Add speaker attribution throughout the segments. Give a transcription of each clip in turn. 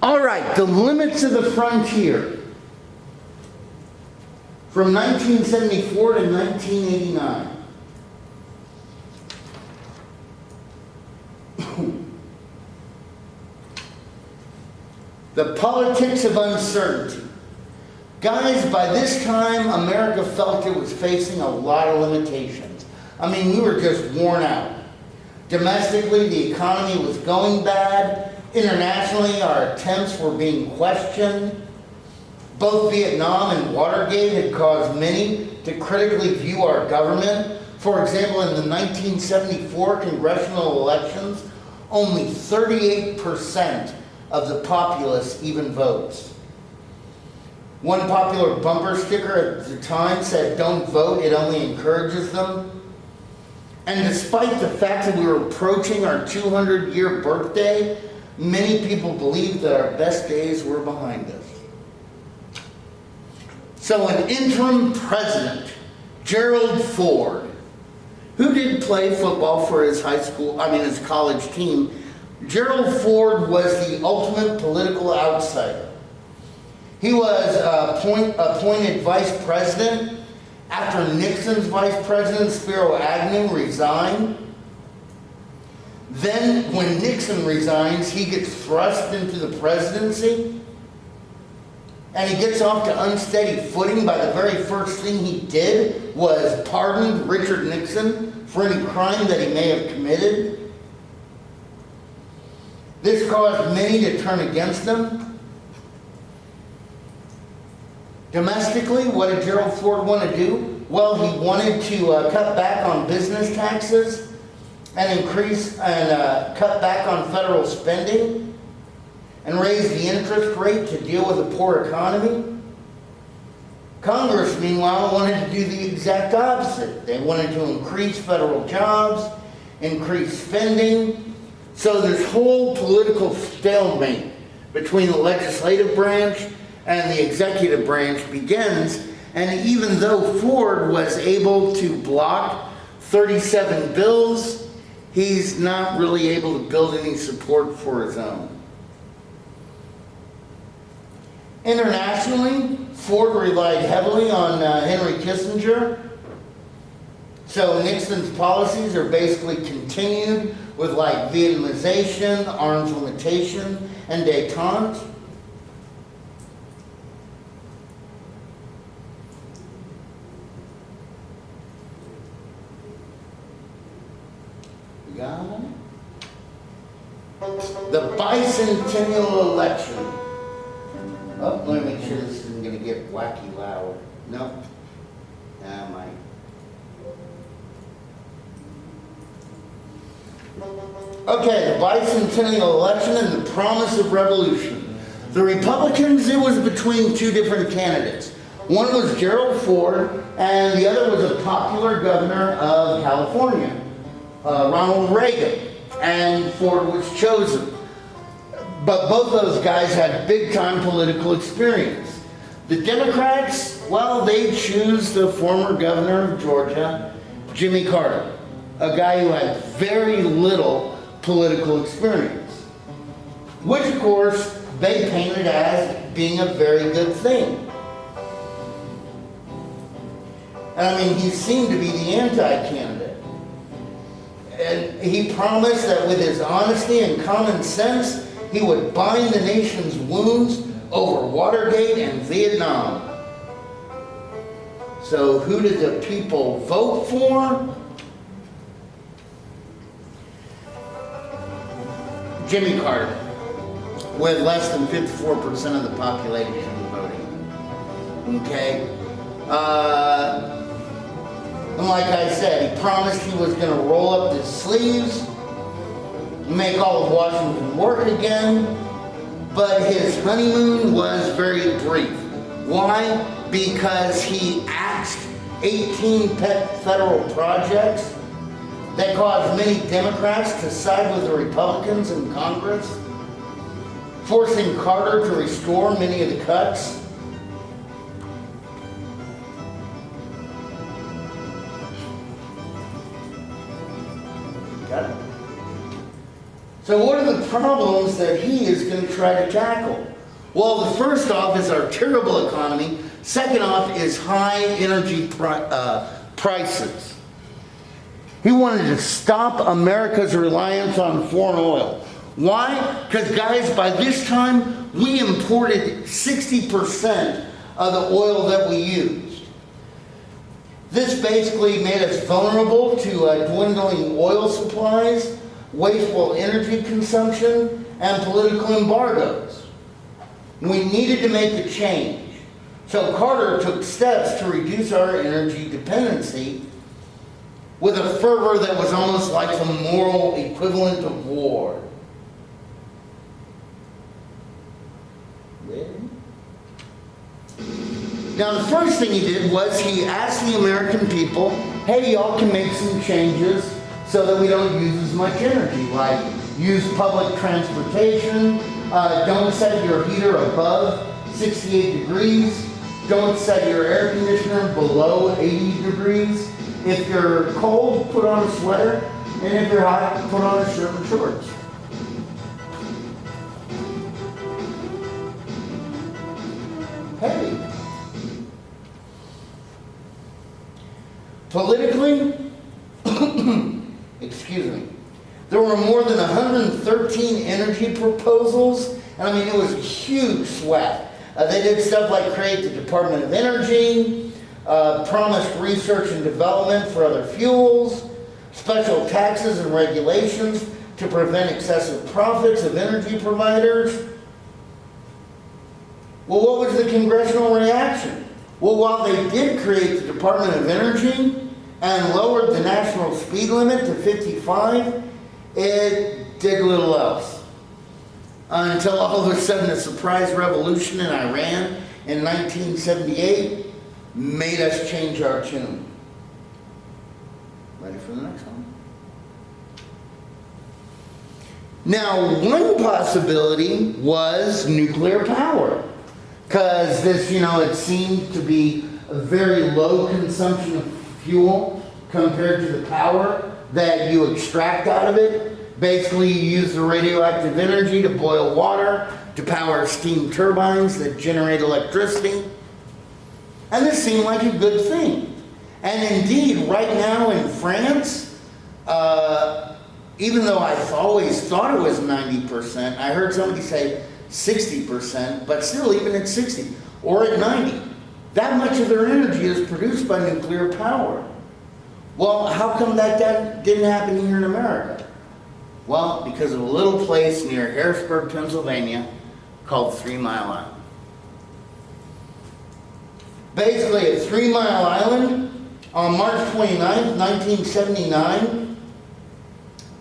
Speaker 1: All right, the limits of the frontier from 1974 to 1989. The politics of uncertainty. Guys, by this time, America felt it was facing a lot of limitations. I mean, we were just worn out. Domestically, the economy was going bad. Internationally, our attempts were being questioned. Both Vietnam and Watergate had caused many to critically view our government. For example, in the 1974 congressional elections, only 38% of the populace even votes. One popular bumper sticker at the time said, "Don't vote, it only encourages them." And despite the fact that we were approaching our 200-year birthday, many people believed that our best days were behind us. So an interim president, Gerald Ford, who did play football for his his college team, Gerald Ford was the ultimate political outsider. He was appointed vice president after Nixon's vice president, Spiro Agnew, resigned. Then, when Nixon resigns, he gets thrust into the presidency, and he gets off to unsteady footing. By the very first thing he did was pardon Richard Nixon for any crime that he may have committed. This caused many to turn against him. Domestically, what did Gerald Ford want to do? Well, he wanted to cut back on business taxes and cut back on federal spending and raise the interest rate to deal with a poor economy. Congress, meanwhile, wanted to do the exact opposite. They wanted to increase federal jobs, increase spending. So this whole political stalemate between the legislative branch and the executive branch begins, and even though Ford was able to block 37 bills, he's not really able to build any support for his own. Internationally, Ford relied heavily on Henry Kissinger. So Nixon's policies are basically continued with like Vietnamization, arms limitation, and détente. The bicentennial election. Oh, let me make sure this isn't going to get wacky loud. No? Nah, might. Okay, the bicentennial election and the promise of revolution. The Republicans, it was between two different candidates. One was Gerald Ford, and the other was a popular governor of California, Ronald Reagan. And Ford was chosen. But both those guys had big-time political experience. The Democrats, well, they choose the former governor of Georgia, Jimmy Carter, a guy who had very little political experience, which, of course, they painted as being a very good thing. And I mean, he seemed to be the anti-candidate. And he promised that with his honesty and common sense, he would bind the nation's wounds over Watergate and Vietnam. So who did the people vote for? Jimmy Carter, with less than 54% of the population voting. Okay? And like I said, he promised he was going to roll up his sleeves, make all of Washington work again, but his honeymoon was very brief. Why? Because he axed 18 pet federal projects that caused many Democrats to side with the Republicans in Congress, forcing Carter to restore many of the cuts. Got it? So what are the problems that he is going to try to tackle? Well, the first off is our terrible economy. Second off is high energy prices. He wanted to stop America's reliance on foreign oil. Why? Because guys, by this time, we imported 60% of the oil that we used. This basically made us vulnerable to dwindling oil supplies, wasteful energy consumption, and political embargoes. We needed to make a change. So Carter took steps to reduce our energy dependency with a fervor that was almost like the moral equivalent of war. Now, the first thing he did was he asked the American people, hey, y'all can make some changes so that we don't use as much energy, like use public transportation, don't set your heater above 68 degrees, don't set your air conditioner below 80 degrees. If you're cold, put on a sweater, and if you're hot, put on a shirt and shorts. Hey. Politically, excuse me, there were more than 113 energy proposals, and I mean, it was a huge sweat. They did stuff like create the Department of Energy, promised research and development for other fuels, special taxes and regulations to prevent excessive profits of energy providers. Well, what was the congressional reaction? Well, while they did create the Department of Energy and lowered the national speed limit to 55, it did little else. Until all of a sudden a surprise revolution in Iran in 1978 made us change our tune. Ready for the next one? Now, one possibility was nuclear power. Because this, it seemed to be a very low consumption of fuel compared to the power that you extract out of it. Basically, you use the radioactive energy to boil water, to power steam turbines that generate electricity. And this seemed like a good thing. And indeed, right now in France, even though I've always thought it was 90%, I heard somebody say 60%, but still even at 60 or at 90, that much of their energy is produced by nuclear power. Well, how come that didn't happen here in America? Well, because of a little place near Harrisburg, Pennsylvania called 3 Mile Island. Basically, at 3 Mile Island, on March 29, 1979,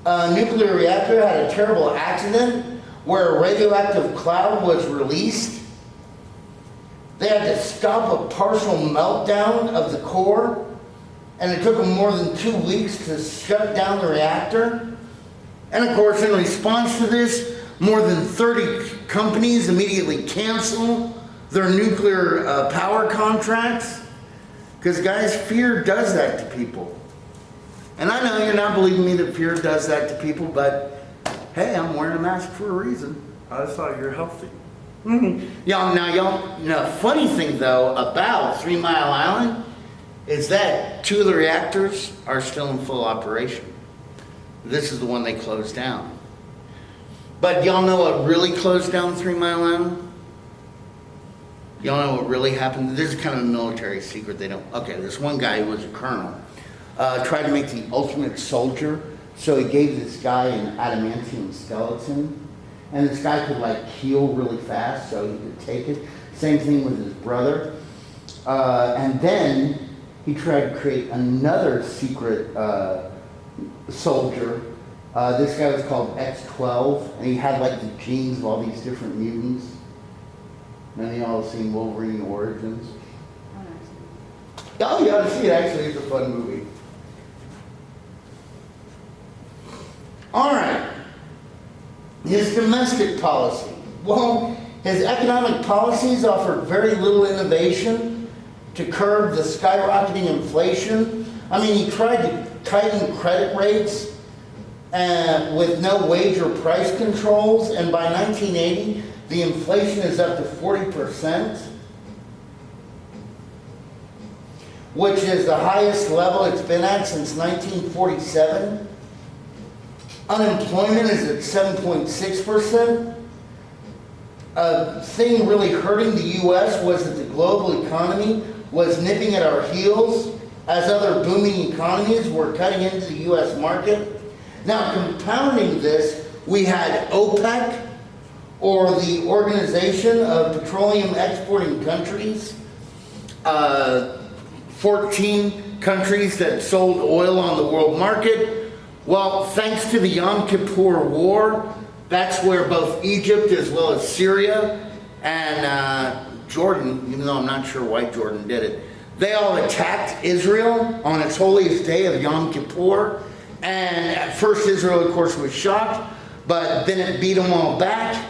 Speaker 1: a nuclear reactor had a terrible accident where a radioactive cloud was released. They had to stop a partial meltdown of the core, and it took them more than 2 weeks to shut down the reactor. And of course, in response to this, more than 30 companies immediately cancel their nuclear power contracts. Because guys, fear does that to people. And I know you're not believing me that fear does that to people, but hey, I'm wearing a mask for a reason. I thought you're healthy. Y'all, funny thing though about 3 Mile Island is that 2 of the reactors are still in full operation. This is the one they closed down. But y'all know what really closed down 3 Mile Island? Y'all know what really happened? This is kind of a military secret. This one guy who was a colonel tried to make the ultimate soldier. So he gave this guy an adamantium skeleton, and this guy could heal really fast, so he could take it. Same thing with his brother. And then he tried to create another secret soldier. This guy was called X-12, and he had the genes of all these different mutants. Many of y'all have seen Wolverine Origins. Oh, you ought to see it. Actually, it's a fun movie. All right. His domestic policy. Well, his economic policies offered very little innovation to curb the skyrocketing inflation. I mean, he tried to tighten credit rates with no wage or price controls, and by 1980, the inflation is up to 40%, which is the highest level it's been at since 1947. Unemployment is at 7.6%. A thing really hurting the U.S. was that the global economy was nipping at our heels as other booming economies were cutting into the U.S. market. Now, compounding this, we had OPEC, or the Organization of Petroleum Exporting Countries, 14 countries that sold oil on the world market. Well, thanks to the Yom Kippur War, that's where both Egypt as well as Syria and Jordan, even though I'm not sure why Jordan did it, they all attacked Israel on its holiest day of Yom Kippur. And at first Israel, of course, was shocked, but then it beat them all back.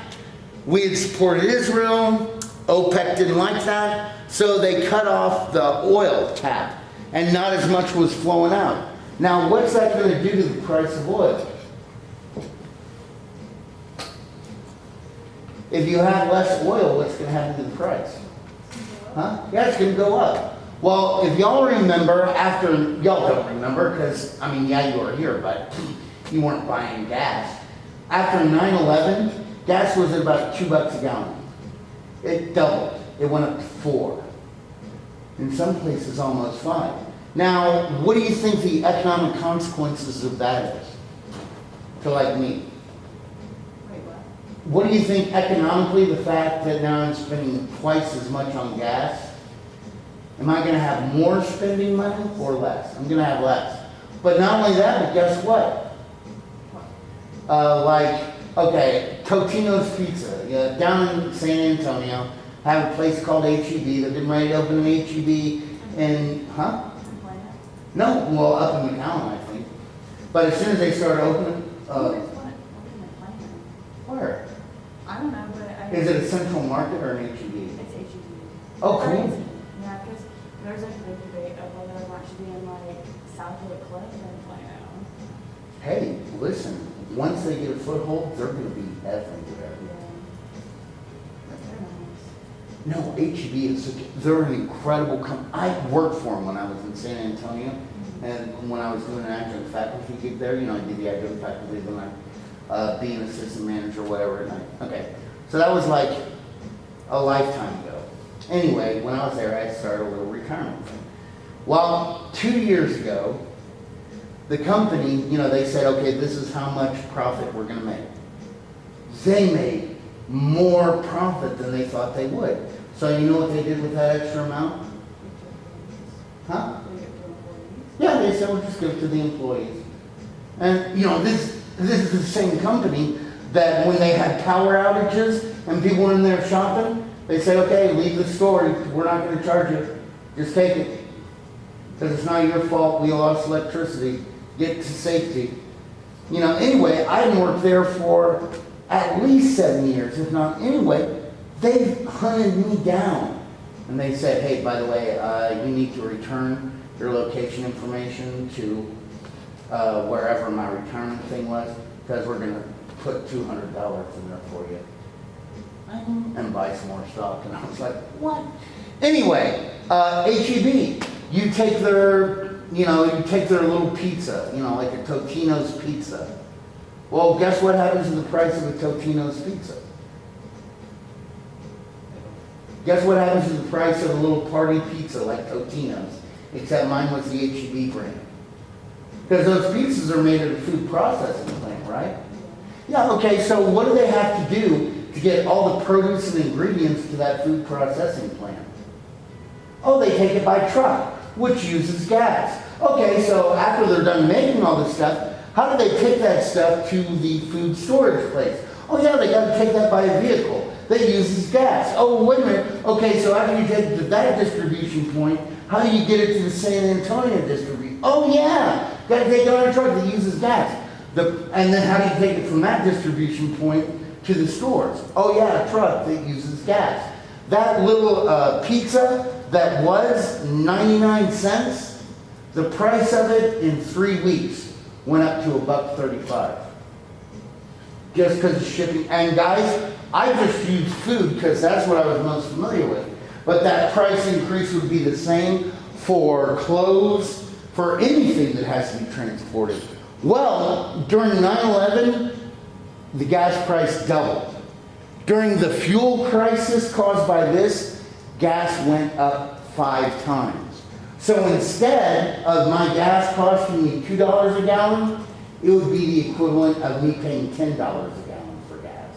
Speaker 1: We had supported Israel. OPEC didn't like that, so they cut off the oil tap, and not as much was flowing out. Now, what's that going to do to the price of oil? If you have less oil, what's going to happen to the price? Huh? Yeah, it's going to go up. Well, if y'all remember, y'all don't remember, because, I mean, yeah, you were here, but you weren't buying gas. After 9/11, gas was at about $2 a gallon. It doubled. It went up to 4. In some places, almost 5. Now, what do you think the economic consequences of that is? To like me.
Speaker 2: Wait, what?
Speaker 1: What do you think economically, the fact that now I'm spending twice as much on gas? Am I going to have more spending money or less? I'm going to have less. But not only that, but guess what? Okay, Totino's Pizza. Yeah, down in San Antonio, have a place called H-E-B. They're getting ready to open an H-E-B in, No, well, up in McAllen, I think. But as soon as they start opening, where?
Speaker 2: I don't know, but
Speaker 1: Is it a Central Market or an H-E-B?
Speaker 2: It's H-E-B.
Speaker 1: Oh, cool.
Speaker 2: Yeah, because there's like a big debate of whether I want to be in like Southwood Cliff or in Plano.
Speaker 1: Hey, listen, once they get a foothold, they're going to be everywhere.
Speaker 2: Yeah. But they're nice.
Speaker 1: No, H-E-B is, they're an incredible company. I worked for them when I was in San Antonio, and when I was doing an adjunct faculty gig there, you know, I did the adjunct faculty, then I be an assistant manager, whatever, and okay. So that was like a lifetime ago. Anyway, when I was there, I started a little retirement thing. Well, 2 years ago, the company, you know, they said, okay, this is how much profit we're going to make. They made more profit than they thought they would. So you know what they did with that extra amount? Huh? Yeah, they said, we'll just give it to the employees. And, you know, this is the same company that when they had power outages and people were in there shopping, they said, okay, leave the store. We're not going to charge you. Just take it. Because it's not your fault we lost electricity. Get to safety. You know, anyway, I worked there for at least 7 years, if not. Anyway, they hunted me down. And they said, hey, by the way, you need to return your location information to wherever my retirement thing was, because we're going to put $200 in there for you. And buy some more stock. And I was like, what? Anyway, H-E-B, you take their little pizza, you know, like a Totino's pizza. Well, guess what happens to the price of a Totino's pizza? Guess what happens to the price of a little party pizza like Totino's? Except mine was the H-E-B brand. Because those pizzas are made at a food processing plant, right? Yeah, okay, so what do they have to do to get all the produce and ingredients to that food processing plant? Oh, they take it by truck, which uses gas. Okay, so after they're done making all this stuff, how do they take that stuff to the food storage place? Oh yeah, they got to take that by a vehicle. That uses gas. Oh, wait a minute. Okay, so after you take it to that distribution point, how do you get it to the San Antonio distribution? Oh yeah, got to take it on a truck that uses gas. And then how do you take it from that distribution point to the stores? Oh yeah, a truck that uses gas. That little pizza that was 99 cents, the price of it in 3 weeks went up to $1.35. Just because of shipping. And guys, I just used food because that's what I was most familiar with. But that price increase would be the same for clothes, for anything that has to be transported. Well, during 9/11, the gas price doubled. During the fuel crisis caused by this, gas went up 5 times. So instead of my gas costing me $2 a gallon, it would be the equivalent of me paying $10 a gallon for gas.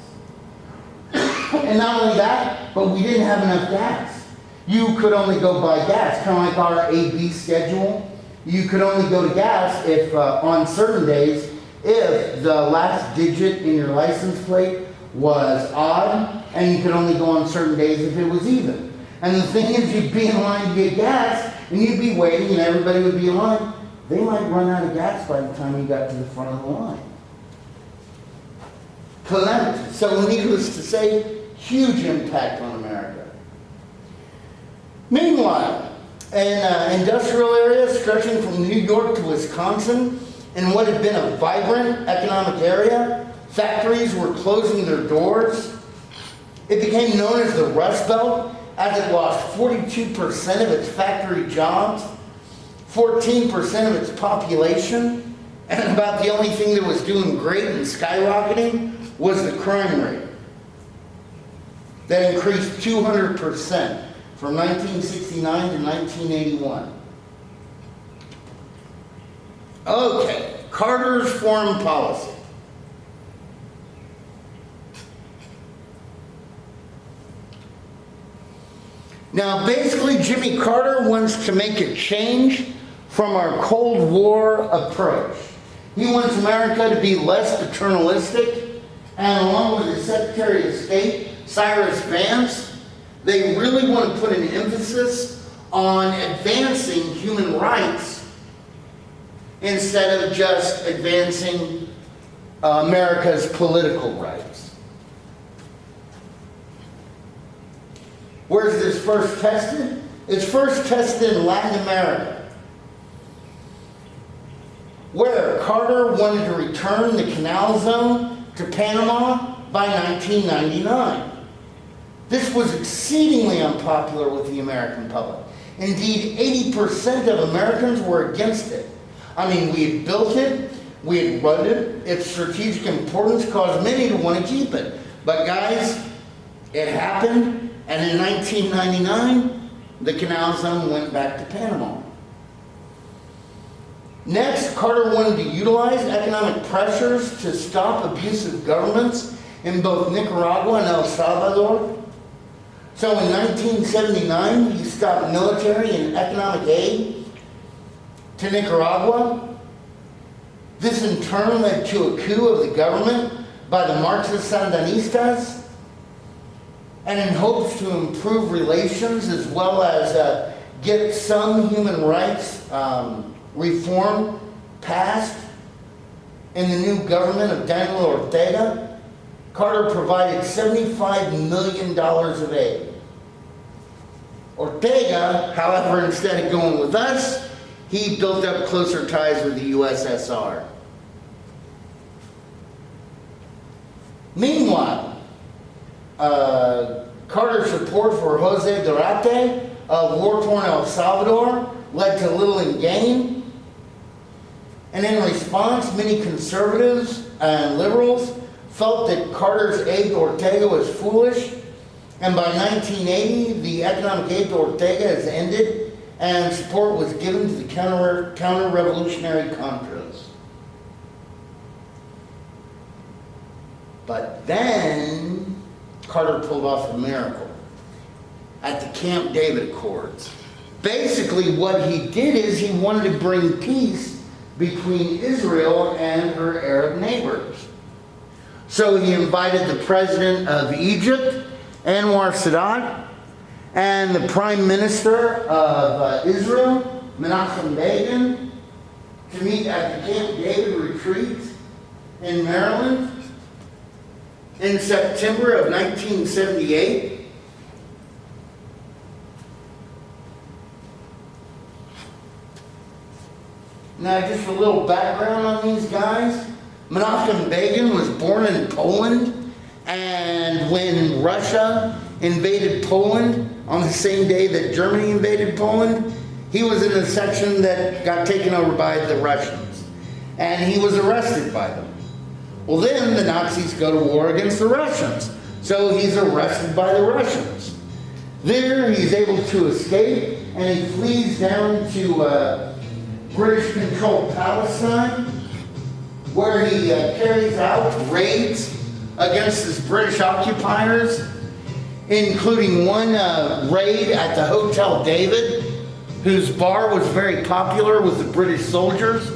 Speaker 1: And not only that, but we didn't have enough gas. You could only go buy gas, kind of like our AB schedule. You could only go to gas if, on certain days, if the last digit in your license plate was odd, and you could only go on certain days if it was even. And the thing is, you'd be in line to get gas, and you'd be waiting, and everybody would be in line. They might run out of gas by the time you got to the front of the line. Calamity. So needless to say, huge impact on America. Meanwhile, an industrial area stretching from New York to Wisconsin, in what had been a vibrant economic area, factories were closing their doors. It became known as the Rust Belt, as it lost 42% of its factory jobs, 14% of its population, and about the only thing that was doing great and skyrocketing was the crime rate. That increased 200% from 1969 to 1981. Okay, Carter's foreign policy. Now, basically, Jimmy Carter wants to make a change from our Cold War approach. He wants America to be less paternalistic, and along with his Secretary of State, Cyrus Vance, they really want to put an emphasis on advancing human rights instead of just advancing America's political rights. Where's this first tested? It's first tested in Latin America, where Carter wanted to return the Canal Zone to Panama by 1999. This was exceedingly unpopular with the American public. Indeed, 80% of Americans were against it. I mean, we had built it, we had run it, its strategic importance caused many to want to keep it. But guys, it happened, and in 1999, the Canal Zone went back to Panama. Next, Carter wanted to utilize economic pressures to stop abusive governments in both Nicaragua and El Salvador. So in 1979, he stopped military and economic aid to Nicaragua. This in turn led to a coup of the government by the Marxist Sandinistas, and in hopes to improve relations as well as get some human rights reform passed in the new government of Daniel Ortega, Carter provided $75 million of aid. Ortega, however, instead of going with us, he built up closer ties with the USSR. Meanwhile, Carter's support for Jose Durante of war-torn El Salvador led to little gain. And in response, many conservatives and liberals felt that Carter's aid to Ortega was foolish. And by 1980, the economic aid to Ortega has ended, and support was given to the counter-revolutionary Contras. But then, Carter pulled off a miracle at the Camp David Accords. Basically, what he did is he wanted to bring peace between Israel and her Arab neighbors. So he invited the president of Egypt, Anwar Sadat, and the prime minister of Israel, Menachem Begin, to meet at the Camp David retreat in Maryland in September of 1978. Now, just a little background on these guys. Menachem Begin was born in Poland, and when Russia invaded Poland on the same day that Germany invaded Poland, he was in a section that got taken over by the Russians, and he was arrested by them. Well, then the Nazis go to war against the Russians, so he's arrested by the Russians. There, he's able to escape, and he flees down to British-controlled Palestine, where he carries out raids against his British occupiers, including one raid at the Hotel David, whose bar was very popular with the British soldiers.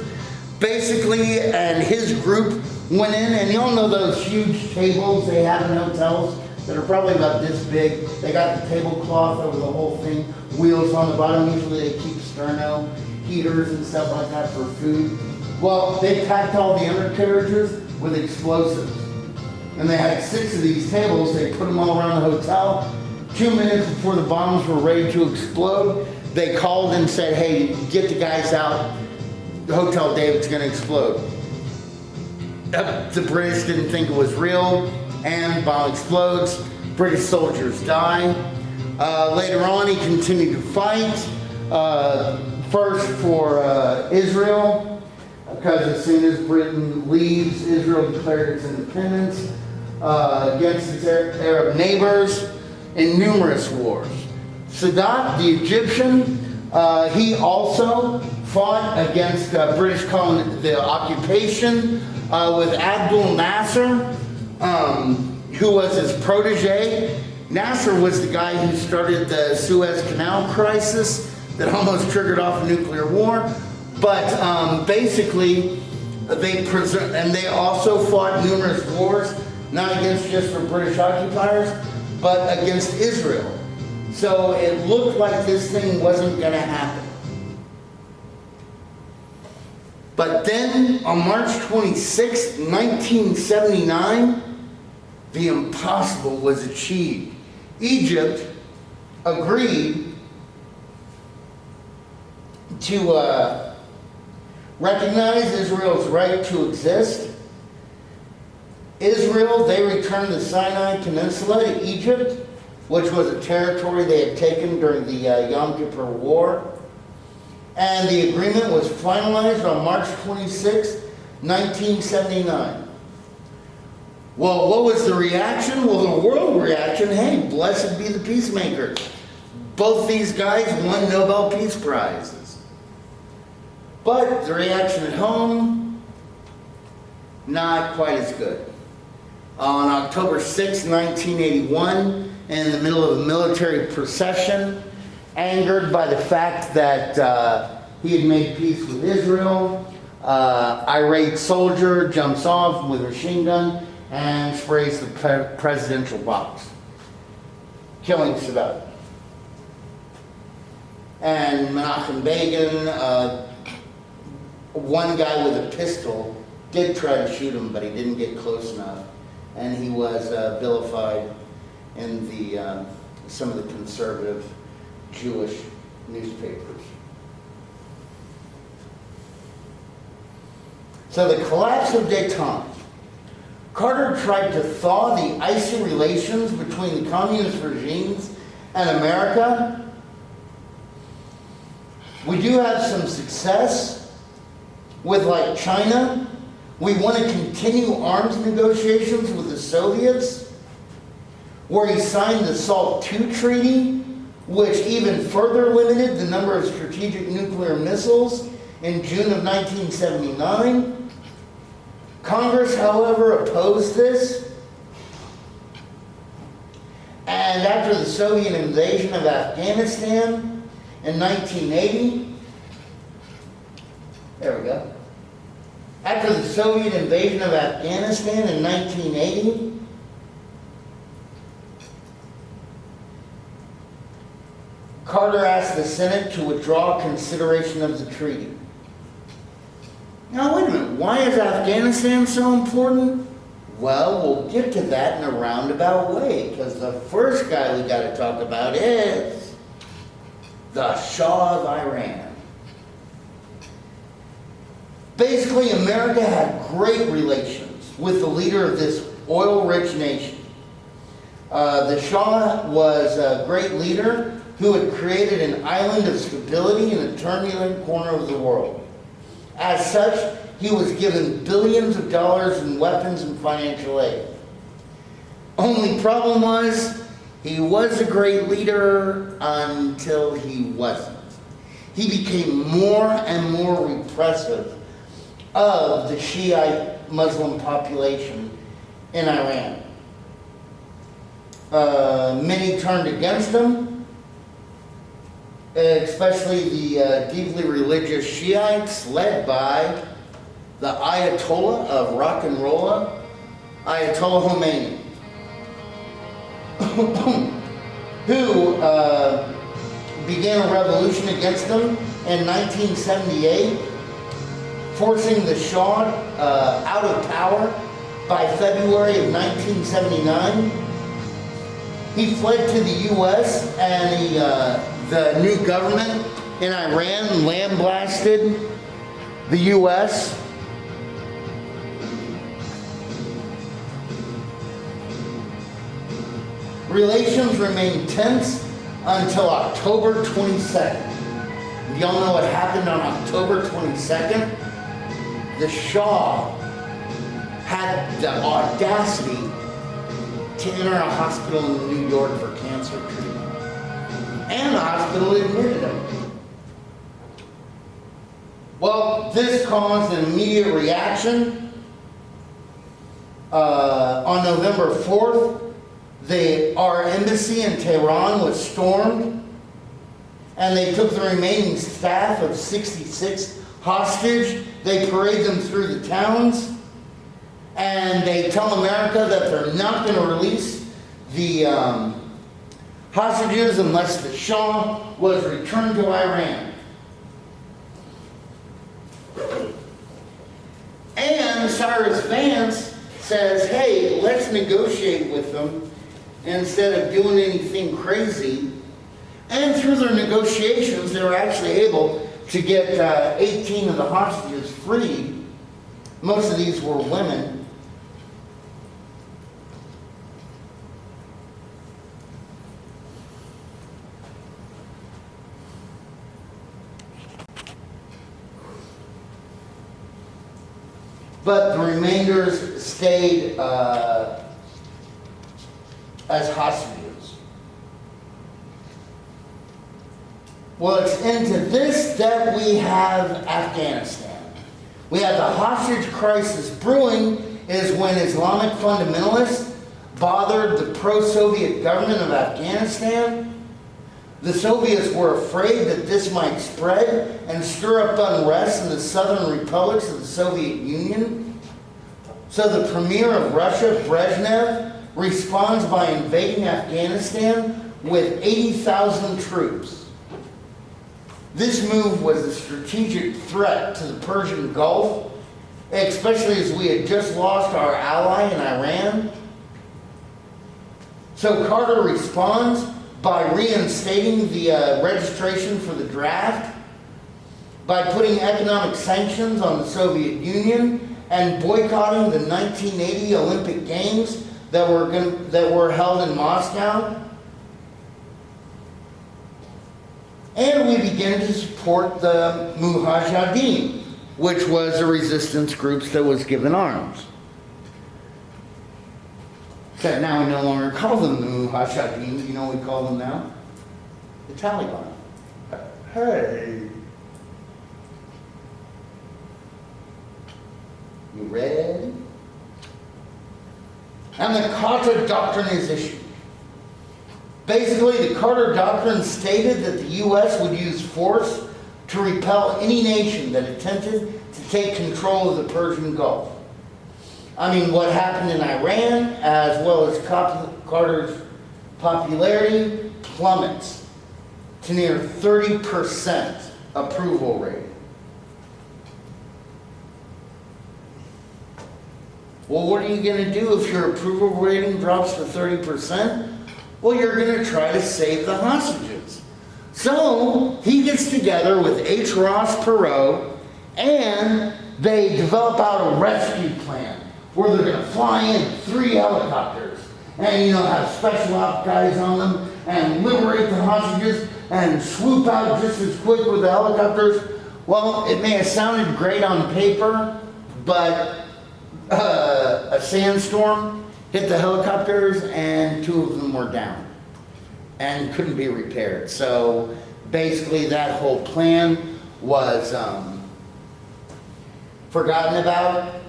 Speaker 1: Basically, and his group went in, and you all know those huge tables they have in hotels that are probably about this big. They got the tablecloth over the whole thing, wheels on the bottom. Usually they keep sterno heaters and stuff like that for food. Well, they packed all the undercarriages with explosives. And they had 6 of these tables. They put them all around the hotel. 2 minutes before the bombs were ready to explode, they called and said, hey, get the guys out. The Hotel David's gonna explode. The British didn't think it was real, and bomb explodes. British soldiers die. Later on, he continued to fight. First for Israel, because as soon as Britain leaves, Israel declared its independence against its Arab neighbors in numerous wars. Sadat, the Egyptian, he also fought against the occupation with Abdul Nasser, who was his protege. Nasser was the guy who started the Suez Canal crisis that almost triggered off a nuclear war. But basically, they also fought numerous wars, not against just the British occupiers, but against Israel. So it looked like this thing wasn't going to happen. But then, on March 26, 1979, the impossible was achieved. Egypt agreed to recognize Israel's right to exist. Israel, they returned the Sinai Peninsula to Egypt, which was a territory they had taken during the Yom Kippur War. And the agreement was finalized on March 26, 1979. Well, what was the reaction? Well, the world reaction, hey, blessed be the peacemakers. Both these guys won Nobel Peace Prizes. But the reaction at home, not quite as good. On October 6, 1981, in the middle of a military procession, angered by the fact that he had made peace with Israel, irate soldier jumps off with a machine gun and sprays the presidential box, killing Sadat. And Menachem Begin, one guy with a pistol, did try to shoot him, but he didn't get close enough. And he was vilified in some of the conservative Jewish newspapers. So the collapse of détente. Carter tried to thaw the icy relations between the communist regimes and America. We do have some success with like China. We want to continue arms negotiations with the Soviets, where he signed the SALT II treaty, which even further limited the number of strategic nuclear missiles in June of 1979. Congress, however, opposed this. And after the Soviet invasion of Afghanistan in 1980, there we go. After the Soviet invasion of Afghanistan in 1980, Carter asked the Senate to withdraw consideration of the treaty. Now, wait a minute. Why is Afghanistan so important? Well, we'll get to that in a roundabout way, because the first guy we got to talk about is the Shah of Iran. Basically, America had great relations with the leader of this oil-rich nation. The Shah was a great leader who had created an island of stability in a turbulent corner of the world. As such, he was given billions of dollars in weapons and financial aid. Only problem was, he was a great leader until he wasn't. He became more and more repressive of the Shiite Muslim population in Iran. Many turned against him, especially the deeply religious Shiites led by the Ayatollah of rock and roll, Ayatollah Khomeini, who began a revolution against him in 1978, forcing the Shah out of power by February of 1979. He fled to the U.S. and the new government in Iran lambasted the U.S. Relations remained tense until October 22nd. Y'all know what happened on October 22nd? The Shah had the audacity to enter a hospital in New York for cancer treatment. And the hospital admitted him. Well, this caused an immediate reaction. On November 4th, our embassy in Tehran was stormed, and they took the remaining staff of 66 hostage. They parade them through the towns, and they tell America that they're not going to release the hostages unless the Shah was returned to Iran. And Cyrus Vance says, hey, let's negotiate with them instead of doing anything crazy. And through their negotiations, they were actually able to get 18 of the hostages freed. Most of these were women. But the remainders stayed as hostages. Well, it's into this that we have Afghanistan. We have the hostage crisis brewing is when Islamic fundamentalists bothered the pro-Soviet government of Afghanistan. The Soviets were afraid that this might spread and stir up unrest in the southern republics of the Soviet Union. So the premier of Russia, Brezhnev, responds by invading Afghanistan with 80,000 troops. This move was a strategic threat to the Persian Gulf, especially as we had just lost our ally in Iran. So Carter responds by reinstating the registration for the draft, by putting economic sanctions on the Soviet Union, and boycotting the 1980 Olympic Games that were held in Moscow. And we began to support the Mujahideen, which was a resistance group that was given arms. Except now we no longer call them the Mujahideen. You know what we call them now? The Taliban. Hey. You ready? And the Carter Doctrine is issued. Basically, the Carter Doctrine stated that the U.S. would use force to repel any nation that attempted to take control of the Persian Gulf. I mean, what happened in Iran, as well as Carter's popularity, plummets to near 30% approval rating. Well, what are you going to do if your approval rating drops to 30%? Well, you're going to try to save the hostages. So he gets together with H. Ross Perot and they develop out a rescue plan where they're gonna fly in 3 helicopters and, have special ops guys on them and liberate the hostages and swoop out just as quick with the helicopters. Well, it may have sounded great on paper, but a sandstorm hit the helicopters and 2 of them were down and couldn't be repaired. So basically that whole plan was forgotten about.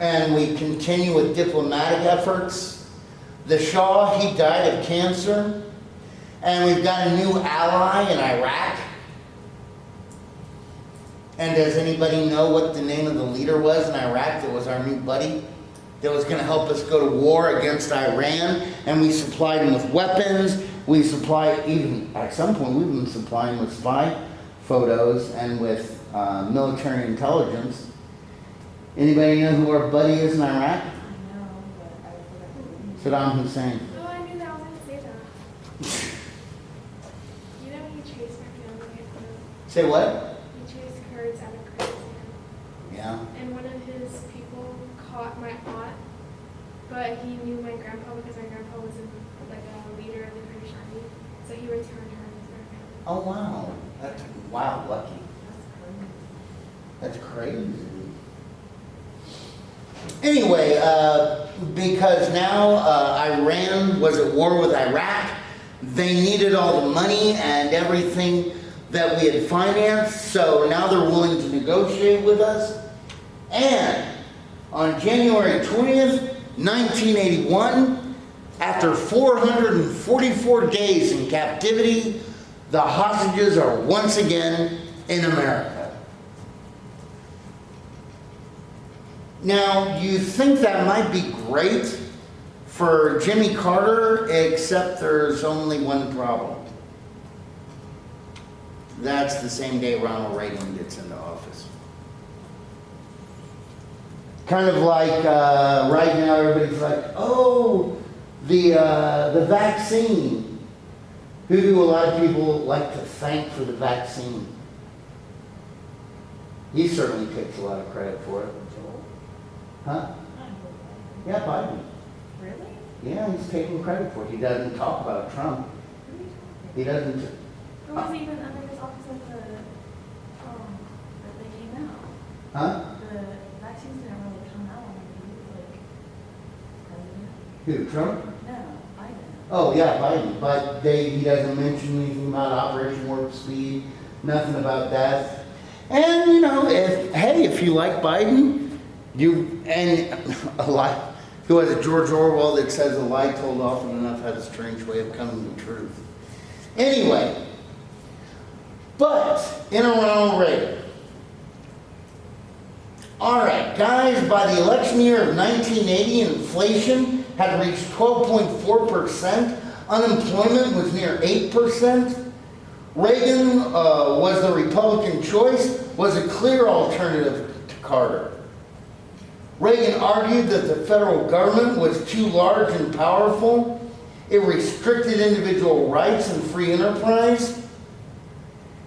Speaker 1: And we continue with diplomatic efforts. The Shah, he died of cancer. And we've got a new ally in Iraq. And does anybody know what the name of the leader was in Iraq that was our new buddy? That was going to help us go to war against Iran. And we supplied him with weapons. We supplied, even at some point, we've been supplying with spy photos and with military intelligence. Anybody know who our buddy is in Iraq?
Speaker 2: I know, but I forgot.
Speaker 1: Saddam Hussein.
Speaker 3: Oh, I knew that. I was going to say that. You know he chased my family.
Speaker 1: Say what?
Speaker 3: He chased Kurds out of Kurdistan.
Speaker 1: Yeah.
Speaker 3: And one of his people caught my aunt, but he knew my grandpa because my grandpa was a leader of the Kurdish army. So he returned her as my family.
Speaker 1: Oh, wow. Wow, lucky.
Speaker 2: That's crazy.
Speaker 1: That's crazy. Anyway, because now Iran was at war with Iraq, they needed all the money and everything that we had financed, so now they're willing to negotiate with us. And on January 20th, 1981, after 444 days in captivity, the hostages are once again in America. Now, you think that might be great for Jimmy Carter, except there's only one problem. That's the same day Ronald Reagan gets into office. Kind of like right now everybody's like, oh, the vaccine. Who do a lot of people like to thank for the vaccine? He certainly takes a lot of credit for it. Huh? Yeah, Biden.
Speaker 2: Really?
Speaker 1: Yeah, he's taking credit for it. He doesn't talk about Trump. He doesn't.
Speaker 2: Who was even under his office at the, that they came out?
Speaker 1: Huh?
Speaker 2: The vaccines didn't really come out when he was president.
Speaker 1: Who, Trump?
Speaker 2: No, Biden.
Speaker 1: Oh, yeah, Biden. But he doesn't mention anything about Operation Warp Speed, nothing about that. And, if you like Biden, a lie, who has a George Orwell that says a lie told often enough has a strange way of coming to truth. Anyway, but in a Ronald Reagan. All right, guys, by the election year of 1980, inflation had reached 12.4%. Unemployment was near 8%. Reagan was the Republican choice, was a clear alternative to Carter. Reagan argued that the federal government was too large and powerful. It restricted individual rights and free enterprise.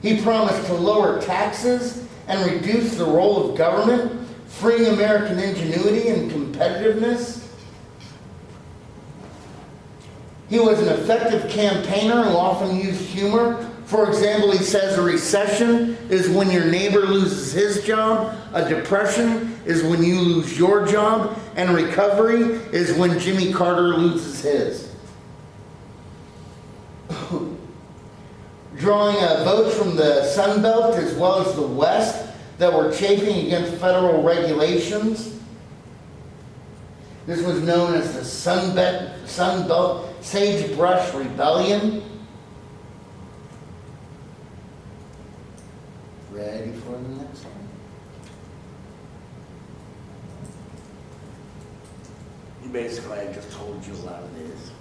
Speaker 1: He promised to lower taxes and reduce the role of government, freeing American ingenuity and competitiveness. He was an effective campaigner who often used humor. For example, he says a recession is when your neighbor loses his job, a depression is when you lose your job, and recovery is when Jimmy Carter loses his. Drawing votes from the Sun Belt as well as the West that were chafing against federal regulations. This was known as the Sun Belt Sagebrush Rebellion. Ready for the next one? Basically, I just told you a lot of this.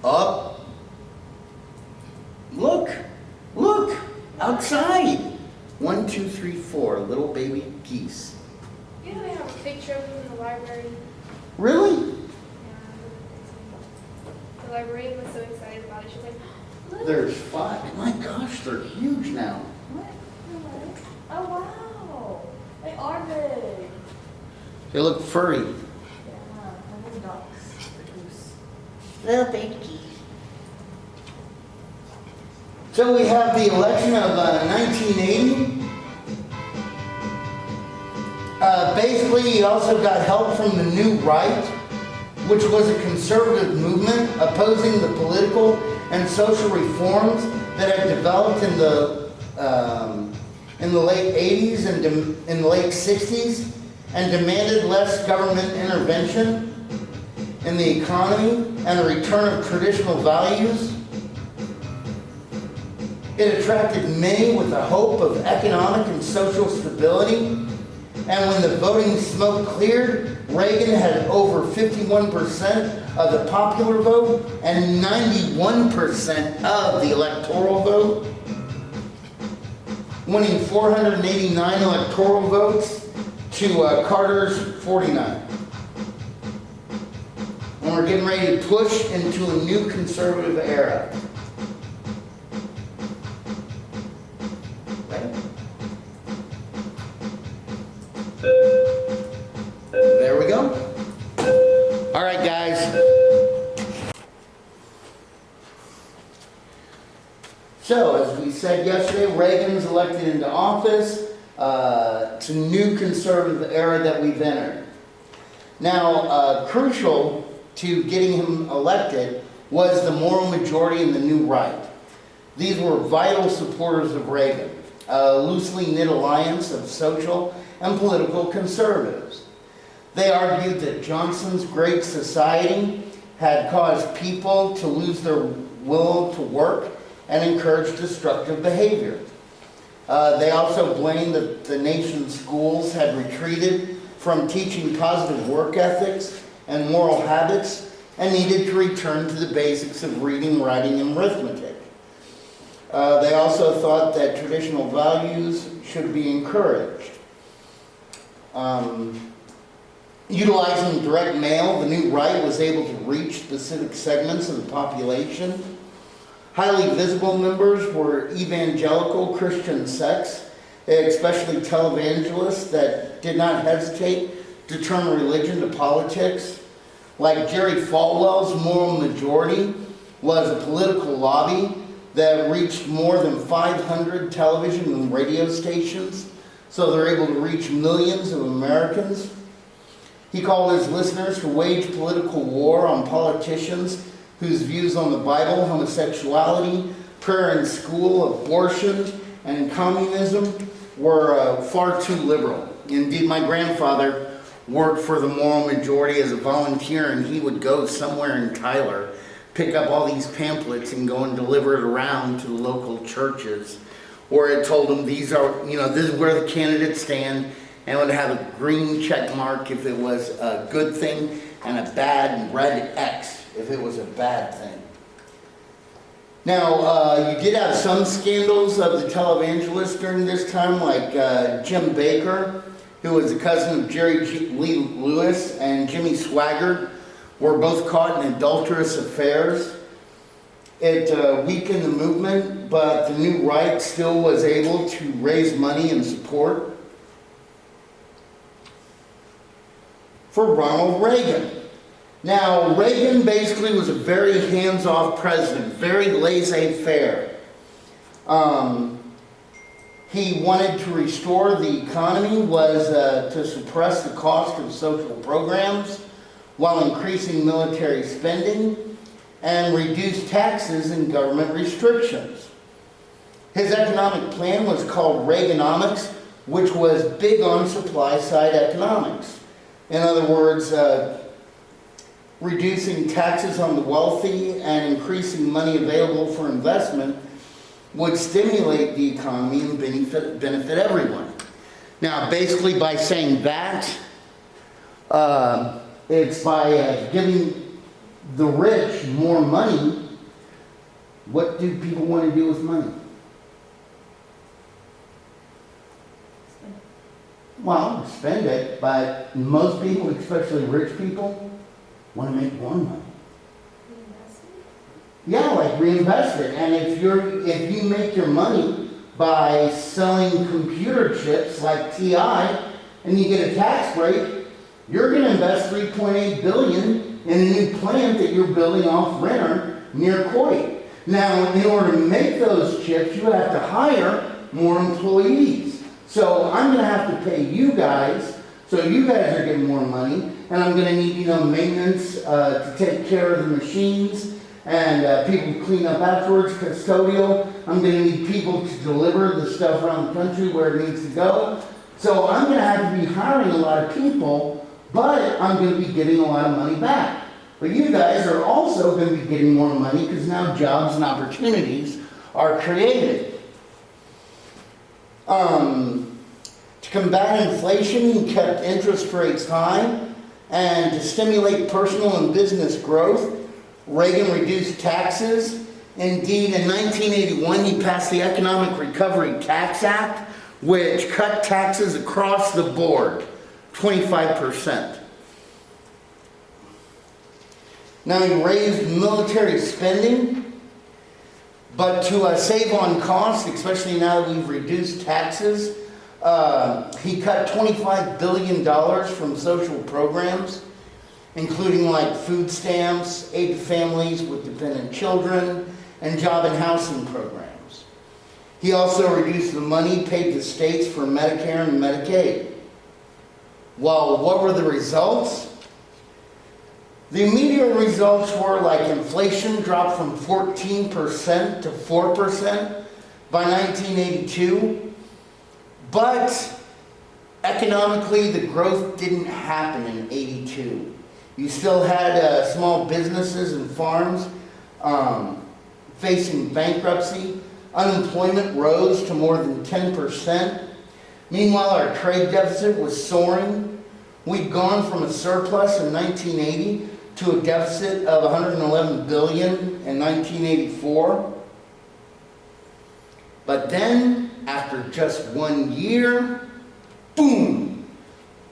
Speaker 1: Up. Look, outside. 1, 2, 3, 4 little baby geese.
Speaker 3: You know they have a picture of him in the library.
Speaker 1: Really?
Speaker 3: Yeah, the librarian was so excited about it. She was like, look.
Speaker 1: There's 5. My gosh, they're huge now.
Speaker 2: What? Really? Oh, wow. They are big.
Speaker 1: They look furry.
Speaker 2: Yeah, I love ducks. The goose.
Speaker 4: Little baby.
Speaker 1: So we have the election of 1980. Basically, he also got help from the New Right, which was a conservative movement opposing the political and social reforms that had developed in the late 80s and in the late 60s, and demanded less government intervention in the economy and a return of traditional values. It attracted many with the hope of economic and social stability. And when the voting smoke cleared, Reagan had over 51% of the popular vote and 91% of the electoral vote, winning 489 electoral votes to Carter's 49. And we're getting ready to push into a new conservative era. There we go. All right, guys. So, as we said yesterday, Reagan's elected into office. It's a new conservative era that we've entered. Now, crucial to getting him elected was the moral majority and the New Right. These were vital supporters of Reagan, a loosely knit alliance of social and political conservatives. They argued that Johnson's Great Society had caused people to lose their will to work and encourage destructive behavior. They also blamed that the nation's schools had retreated from teaching positive work ethics and moral habits and needed to return to the basics of reading, writing, and arithmetic. They also thought that traditional values should be encouraged. Utilizing direct mail, the New Right was able to reach specific segments of the population. Highly visible members were evangelical Christian sects, especially televangelists that did not hesitate to turn religion to politics. Like Jerry Falwell's Moral Majority was a political lobby that reached more than 500 television and radio stations, so they're able to reach millions of Americans. He called his listeners to wage political war on politicians whose views on the Bible, homosexuality, prayer in school, abortion, and communism were far too liberal. Indeed, my grandfather worked for the Moral Majority as a volunteer, and he would go somewhere in Tyler, pick up all these pamphlets and go and deliver it around to the local churches, where it told them these are, this is where the candidates stand, and would have a green check mark if it was a good thing, and a bad red X if it was a bad thing. Now, you did have some scandals of the televangelists during this time, like Jim Baker, who was a cousin of Jerry Lee Lewis, and Jimmy Swaggart were both caught in adulterous affairs. It weakened the movement, but the New Right still was able to raise money and support for Ronald Reagan. Now, Reagan basically was a very hands-off president, very laissez-faire. He wanted to restore the economy, was to suppress the cost of social programs while increasing military spending and reduce taxes and government restrictions. His economic plan was called Reaganomics, which was big on supply-side economics. In other words, reducing taxes on the wealthy and increasing money available for investment would stimulate the economy and benefit everyone. Now, basically by saying that, it's by giving the rich more money. What do people want to do with money? Well, spend it, but most people, especially rich people, want to make more money. Yeah, like reinvest it. And if you make your money by selling computer chips like TI and you get a tax break, you're going to invest $3.8 billion in a new plant that you're building off Renner near Kuwait. Now, in order to make those chips, you have to hire more employees. So I'm going to have to pay you guys, so you guys are getting more money, and I'm going to need, maintenance to take care of the machines, and people to clean up afterwards, custodial. I'm going to need people to deliver the stuff around the country where it needs to go. So I'm going to have to be hiring a lot of people, but I'm going to be getting a lot of money back. But you guys are also going to be getting more money because now jobs and opportunities are created. To combat inflation, he kept interest rates high, and to stimulate personal and business growth, Reagan reduced taxes. Indeed, in 1981, he passed the Economic Recovery Tax Act, which cut taxes across the board, 25%. Now, he raised military spending, but to save on costs, especially now that we've reduced taxes, he cut $25 billion from social programs, including like food stamps, aid to families with dependent children, and job and housing programs. He also reduced the money paid to states for Medicare and Medicaid. Well, what were the results? The immediate results were like inflation dropped from 14% to 4% by 1982. But economically, the growth didn't happen in 82. You still had small businesses and farms facing bankruptcy. Unemployment rose to more than 10%. Meanwhile, our trade deficit was soaring. We'd gone from a surplus in 1980 to a deficit of $111 billion in 1984. But then, after just 1 year, boom!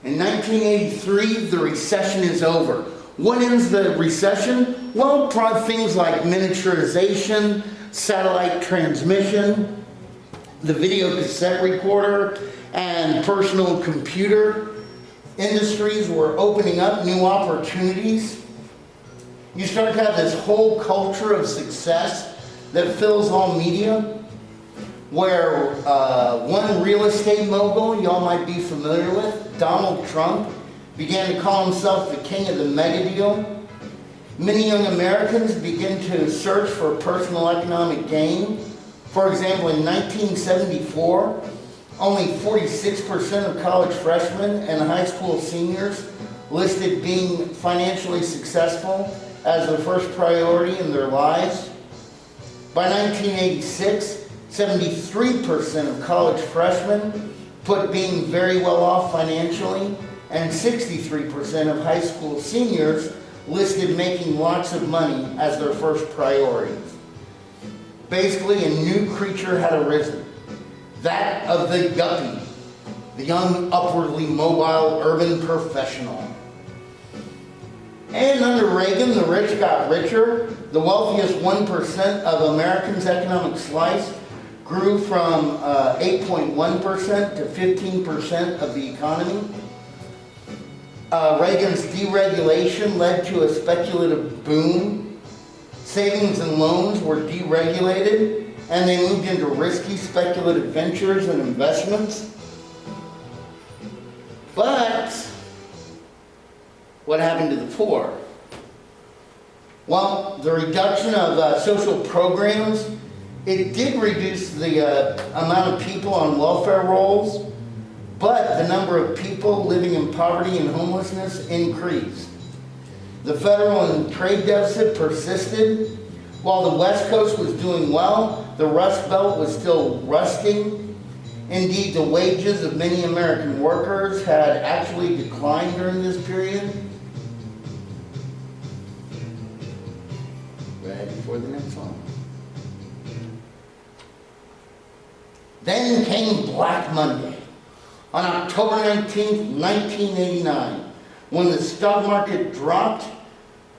Speaker 1: In 1983, the recession is over. What ends the recession? Well, things like miniaturization, satellite transmission, the video cassette recorder, and personal computer industries were opening up new opportunities. You start to have this whole culture of success that fills all media, where one real estate mogul y'all might be familiar with, Donald Trump, began to call himself the king of the mega deal. Many young Americans begin to search for personal economic gain. For example, in 1974, only 46% of college freshmen and high school seniors listed being financially successful as their first priority in their lives. By 1986, 73% of college freshmen put being very well off financially, and 63% of high school seniors listed making lots of money as their first priorities. Basically, a new creature had arisen, that of the yuppie, the young, upwardly mobile urban professional. And under Reagan, the rich got richer. The wealthiest 1% of Americans' economic slice grew from 8.1% to 15% of the economy. Reagan's deregulation led to a speculative boom. Savings and loans were deregulated, and they moved into risky speculative ventures and investments. But what happened to the poor? Well, the reduction of social programs, it did reduce the amount of people on welfare rolls, but the number of people living in poverty and homelessness increased. The federal and trade deficit persisted. While the West Coast was doing well, the Rust Belt was still rusting. Indeed, the wages of many American workers had actually declined during this period. Ready for the next one. Then came Black Monday. On October 19th, 1989, when the stock market dropped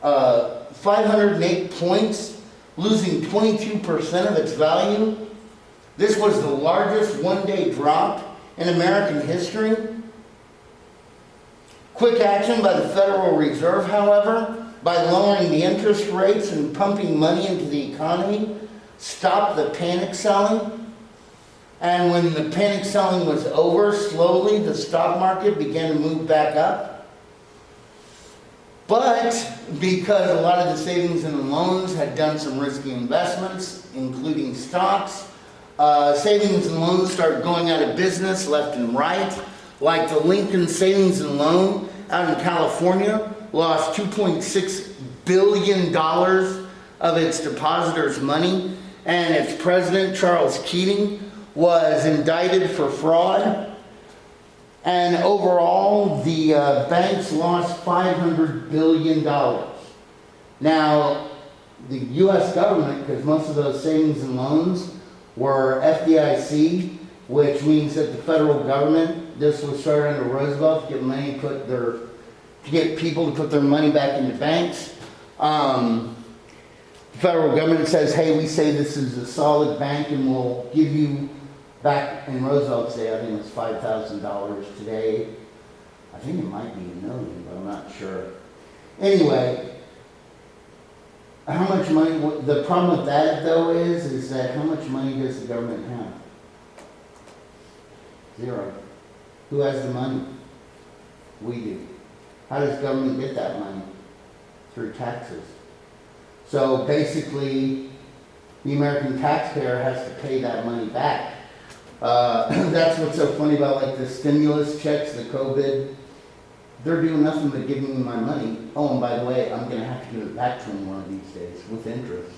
Speaker 1: 508 points, losing 22% of its value. This was the largest one-day drop in American history. Quick action by the Federal Reserve, however, by lowering the interest rates and pumping money into the economy, stopped the panic selling. And when the panic selling was over, slowly the stock market began to move back up. But because a lot of the savings and loans had done some risky investments, including stocks, savings and loans started going out of business left and right. Like the Lincoln Savings and Loan out in California lost $2.6 billion of its depositors' money, and its president, Charles Keating, was indicted for fraud. And overall, the banks lost $500 billion. Now, the U.S. government, because most of those savings and loans were FDIC, which means that the federal government, this was started under Roosevelt to get money, to get people to put their money back into banks. The federal government says, hey, we say this is a solid bank and we'll give you back in Roosevelt's day, I think it was $5,000 today. I think it might be $1 million, but I'm not sure. Anyway, how much money, the problem with that though is that how much money does the government have? Zero. Who has the money? We do. How does government get that money? Through taxes. So basically, the American taxpayer has to pay that money back. That's what's so funny about like the stimulus checks, the COVID. They're doing nothing but giving me my money. Oh, and by the way, I'm going to have to give it back to them one of these days with interest.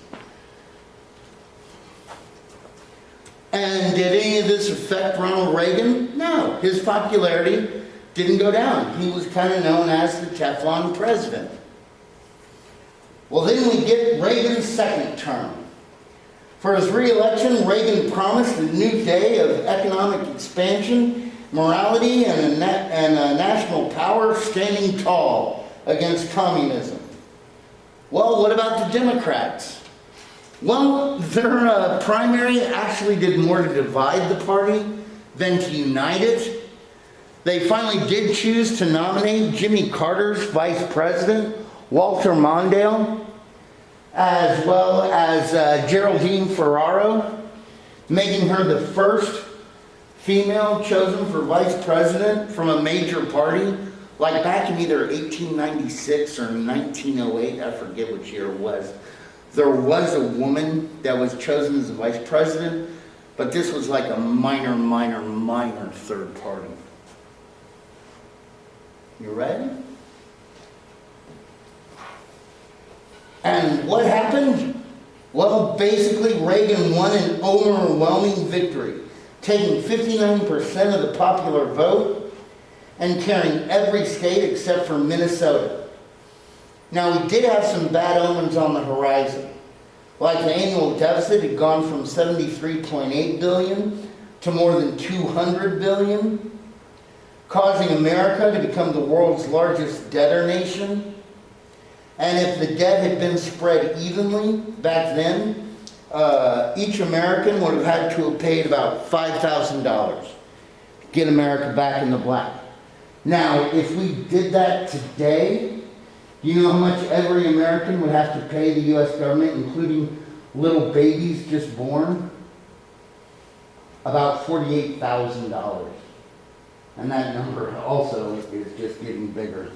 Speaker 1: And did any of this affect Ronald Reagan? No. His popularity didn't go down. He was kind of known as the Teflon president. Well, then we get Reagan's second term. For his re-election, Reagan promised a new day of economic expansion, morality, and a national power standing tall against communism. Well, what about the Democrats? Well, their primary actually did more to divide the party than to unite it. They finally did choose to nominate Jimmy Carter's vice president, Walter Mondale, as well as Geraldine Ferraro, making her the first female chosen for vice president from a major party, like back in either 1896 or 1908, I forget which year it was. There was a woman that was chosen as the vice president, but this was like a minor third party. You ready? And what happened? Well, basically Reagan won an overwhelming victory, taking 59% of the popular vote and carrying every state except for Minnesota. Now, we did have some bad omens on the horizon. Like the annual deficit had gone from $73.8 billion to more than $200 billion, causing America to become the world's largest debtor nation. And if the debt had been spread evenly back then, each American would have had to have paid about $5,000 to get America back in the black. Now, if we did that today, you know how much every American would have to pay the U.S. government, including little babies just born? About $48,000. And that number also is just getting bigger.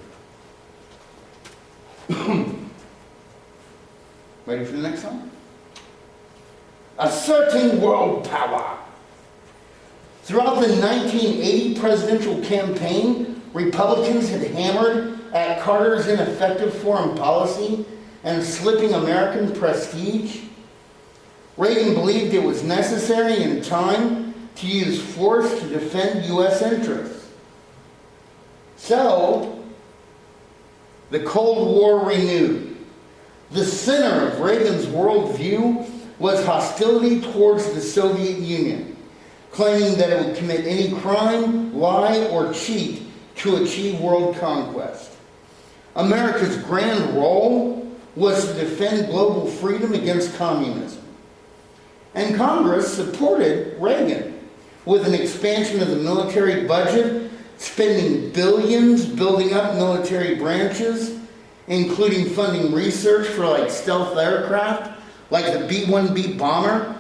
Speaker 1: Ready for the next one? Asserting world power. Throughout the 1980 presidential campaign, Republicans had hammered at Carter's ineffective foreign policy and slipping American prestige. Reagan believed it was necessary in time to use force to defend U.S. interests. So, the Cold War renewed. The center of Reagan's worldview was hostility towards the Soviet Union. claiming that it would commit any crime, lie, or cheat to achieve world conquest. America's grand role was to defend global freedom against communism. And Congress supported Reagan with an expansion of the military budget, spending billions building up military branches, including funding research for like stealth aircraft, like the B-1B bomber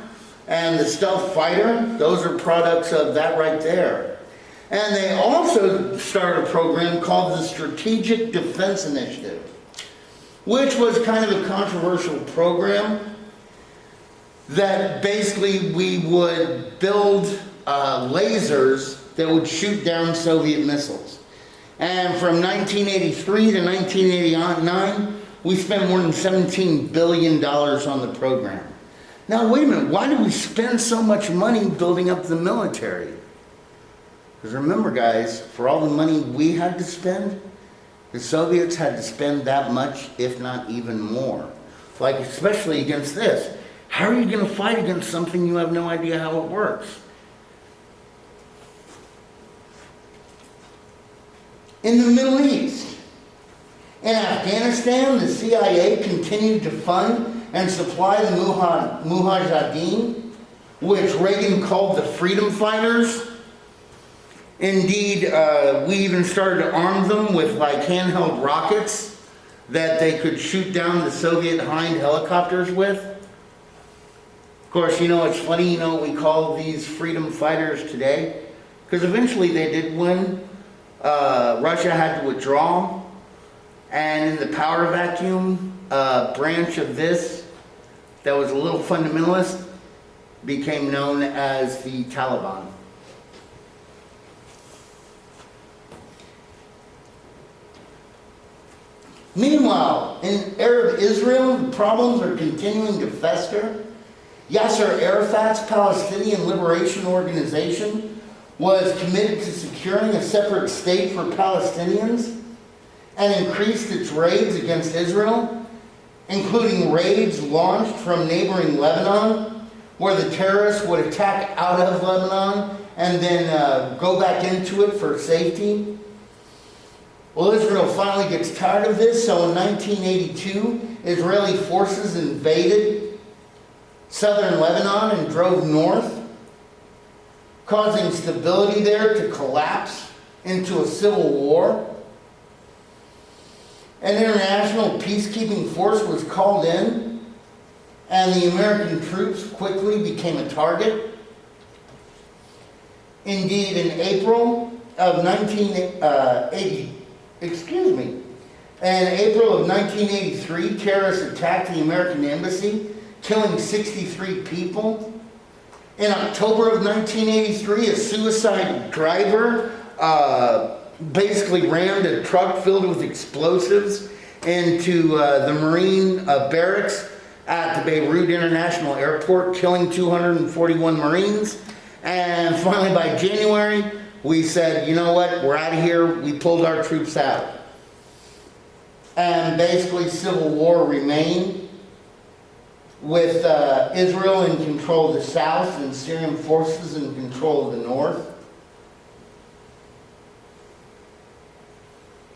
Speaker 1: and the stealth fighter. Those are products of that right there. And they also started a program called the Strategic Defense Initiative, which was kind of a controversial program that basically we would build lasers that would shoot down Soviet missiles. And from 1983 to 1989, we spent more than $17 billion on the program. Now, wait a minute, why did we spend so much money building up the military? Because remember, guys, for all the money we had to spend, the Soviets had to spend that much, if not even more. Like, especially against this. How are you going to fight against something you have no idea how it works? In the Middle East, in Afghanistan, the CIA continued to fund and supply the Mujahideen, which Reagan called the freedom fighters. Indeed, we even started to arm them with like handheld rockets that they could shoot down the Soviet Hind helicopters with. Of course, you know, it's funny, you know what we call these freedom fighters today? Because eventually they did win. Russia had to withdraw. And in the power vacuum, a branch of this that was a little fundamentalist became known as the Taliban. Meanwhile, in Arab Israel, the problems are continuing to fester. Yasser Arafat's Palestinian Liberation Organization was committed to securing a separate state for Palestinians and increased its raids against Israel, including raids launched from neighboring Lebanon, where the terrorists would attack out of Lebanon and then go back into it for safety. Well, Israel finally gets tired of this, so in 1982, Israeli forces invaded southern Lebanon and drove north, causing stability there to collapse into a civil war. An international peacekeeping force was called in, and the American troops quickly became a target. Indeed, in April of 1983, terrorists attacked the American embassy, killing 63 people. In October of 1983, a suicide driver basically rammed a truck filled with explosives into the Marine barracks at the Beirut International Airport, killing 241 Marines. And finally, by January, we said, you know what, we're out of here. We pulled our troops out. And basically, civil war remained, with Israel in control of the south and Syrian forces in control of the north.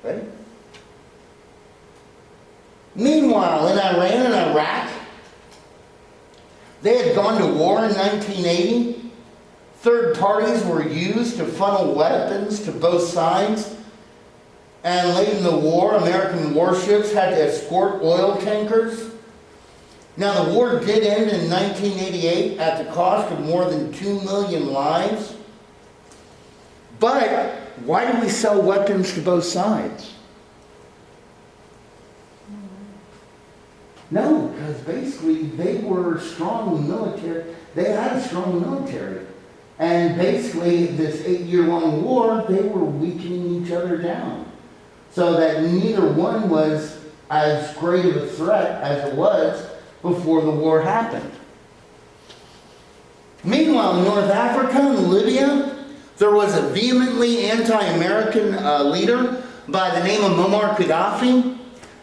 Speaker 1: Ready? Meanwhile, in Iran and Iraq, they had gone to war in 1980. Third parties were used to funnel weapons to both sides. And late in the war, American warships had to escort oil tankers. Now, the war did end in 1988 at the cost of more than 2 million lives. But why did we sell weapons to both sides? No, because basically they were strong military. They had a strong military. And basically, this 8-year-long war, they were weakening each other down. So that neither one was as great of a threat as it was before the war happened. Meanwhile, in North Africa and Libya, there was a vehemently anti-American leader by the name of Muammar Gaddafi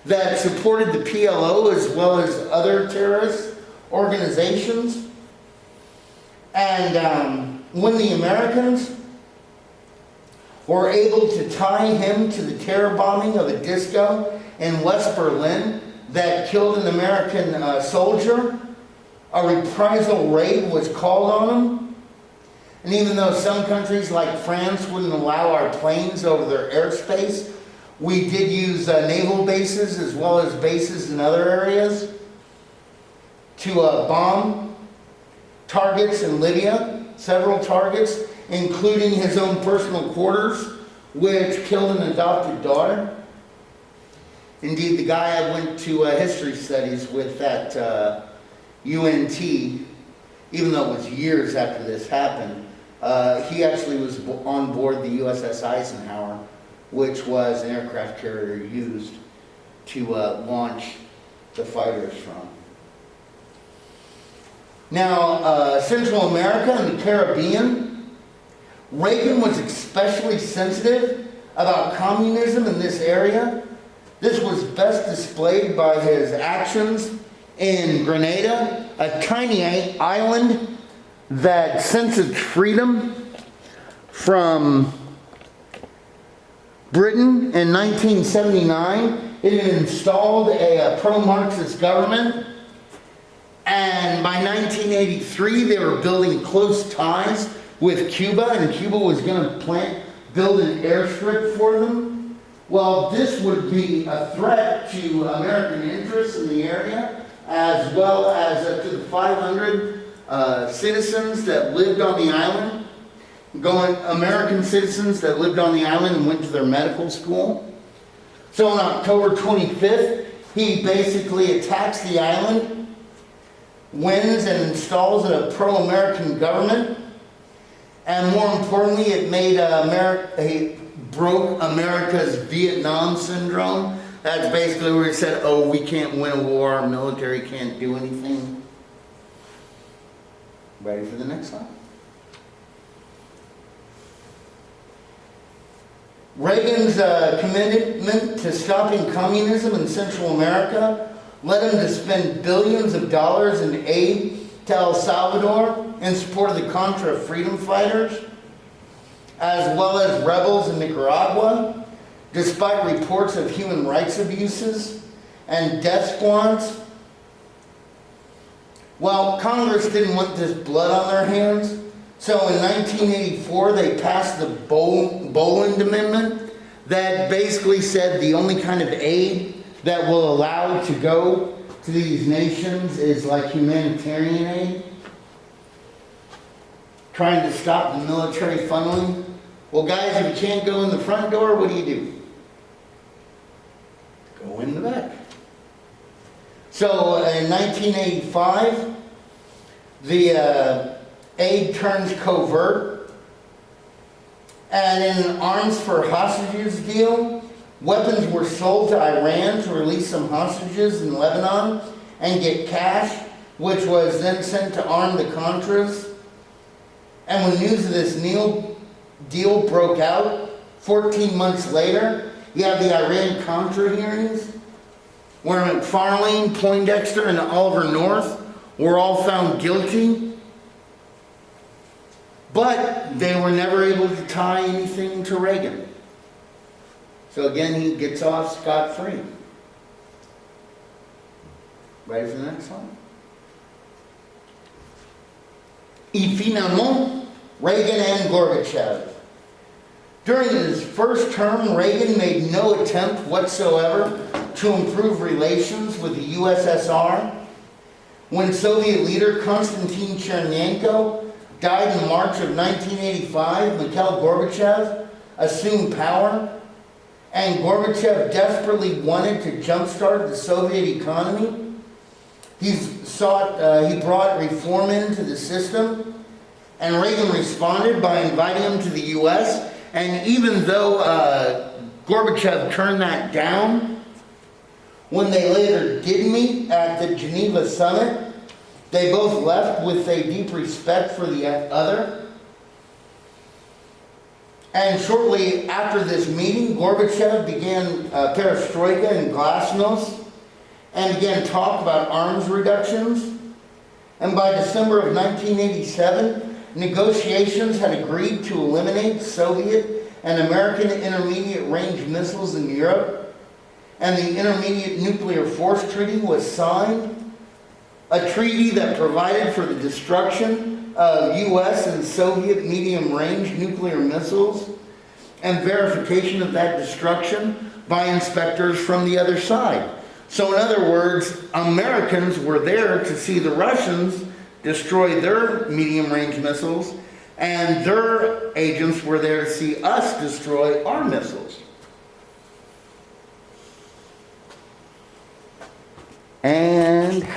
Speaker 1: that supported the PLO as well as other terrorist organizations. And when the Americans were able to tie him to the terror bombing of a disco in West Berlin that killed an American soldier, a reprisal raid was called on him. And even though some countries like France wouldn't allow our planes over their airspace, we did use naval bases as well as bases in other areas to bomb targets in Libya, several targets, including his own personal quarters, which killed an adopted daughter. Indeed, the guy I went to history studies with at UNT, even though it was years after this happened, he actually was on board the USS Eisenhower, which was an aircraft carrier used to launch the fighters from. Now, Central America and the Caribbean, Reagan was especially sensitive about communism in this area. This was best displayed by his actions in Grenada, a tiny island that since its freedom from Britain in 1979, it had installed a pro-Marxist government. And by 1983, they were building close ties with Cuba, and Cuba was going to build an airstrip for them. Well, this would be a threat to American interests in the area, as well as to the 500 citizens that lived on the island, American citizens that lived on the island and went to their medical school. So on October 25th, he basically attacks the island, wins and installs a pro-American government, and more importantly, it broke America's Vietnam syndrome. That's basically where he said, oh, we can't win a war, our military can't do anything. Ready for the next slide? Reagan's commitment to stopping communism in Central America led him to spend billions of dollars in aid to El Salvador in support of the Contra freedom fighters, as well as rebels in Nicaragua, despite reports of human rights abuses and death squads. Well, Congress didn't want this blood on their hands, so in 1984 they passed the Boland Amendment that basically said the only kind of aid that will allow to go to these nations is like humanitarian aid. Trying to stop the military funneling. Well, guys, if you can't go in the front door, what do? Go in the back. So in 1985, the aid turns covert, and in an arms for hostages deal, weapons were sold to Iran to release some hostages in Lebanon and get cash, which was then sent to arm the Contras. And when news of this deal broke out, 14 months later, you have the Iran-Contra hearings, where McFarlane, Poindexter, and Oliver North were all found guilty. But they were never able to tie anything to Reagan. So again, he gets off scot-free. Ready for the next one? Et finalement, Reagan and Gorbachev. During his first term, Reagan made no attempt whatsoever to improve relations with the USSR. When Soviet leader Konstantin Chernenko died in March of 1985, Mikhail Gorbachev assumed power, and Gorbachev desperately wanted to jumpstart the Soviet economy. He brought reform into the system, and Reagan responded by inviting him to the U.S., and even though Gorbachev turned that down, when they later did meet at the Geneva summit, they both left with a deep respect for the other. And shortly after this meeting, Gorbachev began perestroika and glasnost and began talk about arms reductions. And by December of 1987, negotiations had agreed to eliminate Soviet and American intermediate range missiles in Europe, and the Intermediate Nuclear Force Treaty was signed, a treaty that provided for the destruction of US and Soviet medium-range nuclear missiles and verification of that destruction by inspectors from the other side. So in other words, Americans were there to see the Russians destroy their medium-range missiles, and their agents were there to see us destroy our missiles. And